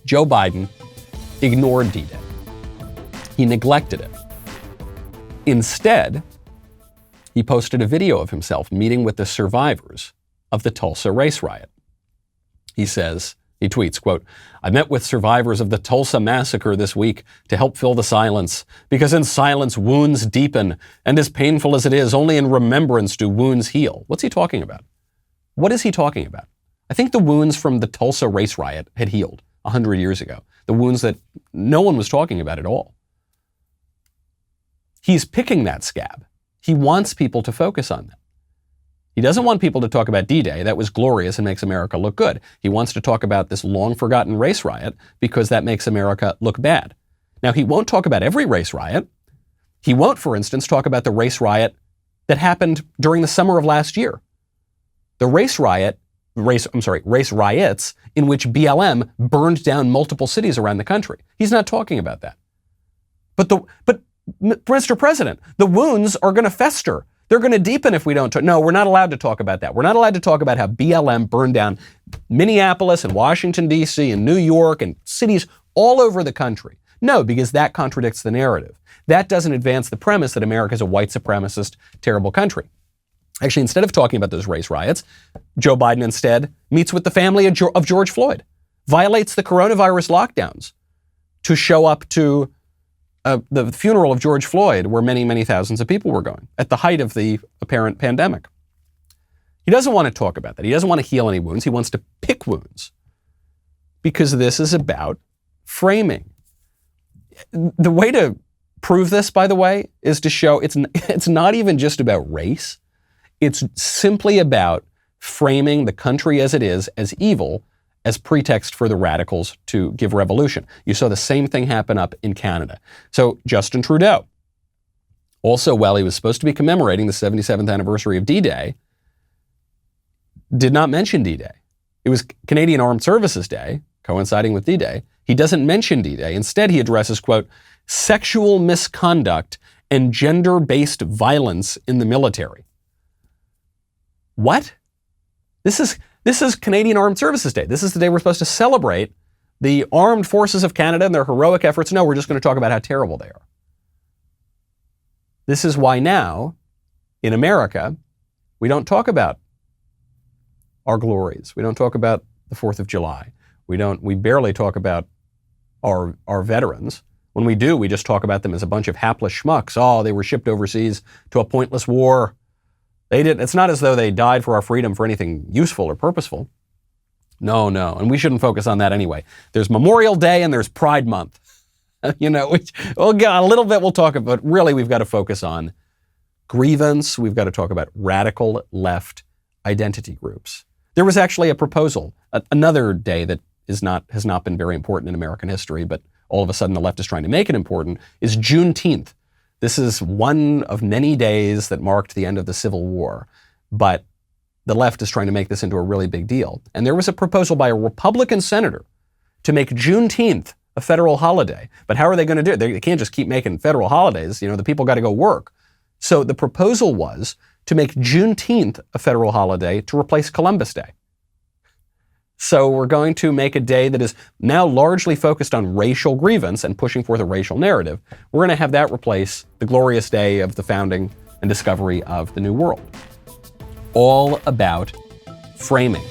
Joe Biden ignored D-Day. He neglected it. Instead, he posted a video of himself meeting with the survivors of the Tulsa race riot. He tweets, quote, "I met with survivors of the Tulsa massacre this week to help fill the silence, because in silence wounds deepen, and as painful as it is, only in remembrance do wounds heal." What's he talking about? What is he talking about? I think the wounds from the Tulsa race riot had healed 100 years ago. The wounds that no one was talking about at all. He's picking that scab. He wants people to focus on that. He doesn't want people to talk about D-Day. That was glorious and makes America look good. He wants to talk about this long-forgotten race riot because that makes America look bad. Now, he won't talk about every race riot. He won't, for instance, talk about the race riot that happened during the summer of last year. The race riots in which BLM burned down multiple cities around the country. He's not talking about that. But Mr. President, the wounds are going to fester. They're going to deepen if we don't talk. No, we're not allowed to talk about that. We're not allowed to talk about how BLM burned down Minneapolis and Washington, D.C. and New York and cities all over the country. No, because that contradicts the narrative. That doesn't advance the premise that America is a white supremacist, terrible country. Actually, instead of talking about those race riots, Joe Biden instead meets with the family of George Floyd, violates the coronavirus lockdowns to show up to the funeral of George Floyd, where many, many thousands of people were going at the height of the apparent pandemic. He doesn't want to talk about that. He doesn't want to heal any wounds. He wants to pick wounds because this is about framing. The way to prove this, by the way, is to show it's not even just about race. It's simply about framing the country as it is as evil as pretext for the radicals to give revolution. You saw the same thing happen up in Canada. So Justin Trudeau, also while he was supposed to be commemorating the 77th anniversary of D-Day, did not mention D-Day. It was Canadian Armed Services Day, coinciding with D-Day. He doesn't mention D-Day. Instead, he addresses, quote, "sexual misconduct and gender-based violence in the military." What? This is Canadian Armed Services Day. This is the day we're supposed to celebrate the armed forces of Canada and their heroic efforts. No, we're just going to talk about how terrible they are. This is why now, in America, we don't talk about our glories. We don't talk about the 4th of July. We barely talk about our veterans. When we do, we just talk about them as a bunch of hapless schmucks. Oh, they were shipped overseas to a pointless war. It's not as though they died for our freedom for anything useful or purposeful. No. And we shouldn't focus on that anyway. There's Memorial Day and there's Pride Month. We'll get a little bit, we'll talk about, but really we've got to focus on grievance. We've got to talk about radical left identity groups. There was actually a proposal, another day that has not been very important in American history, but all of a sudden the left is trying to make it important, is Juneteenth. This is one of many days that marked the end of the Civil War, but the left is trying to make this into a really big deal. And there was a proposal by a Republican senator to make Juneteenth a federal holiday. But how are they going to do it? They can't just keep making federal holidays. The people got to go work. So the proposal was to make Juneteenth a federal holiday to replace Columbus Day. So we're going to make a day that is now largely focused on racial grievance and pushing forth a racial narrative. We're going to have that replace the glorious day of the founding and discovery of the New World. All about framing.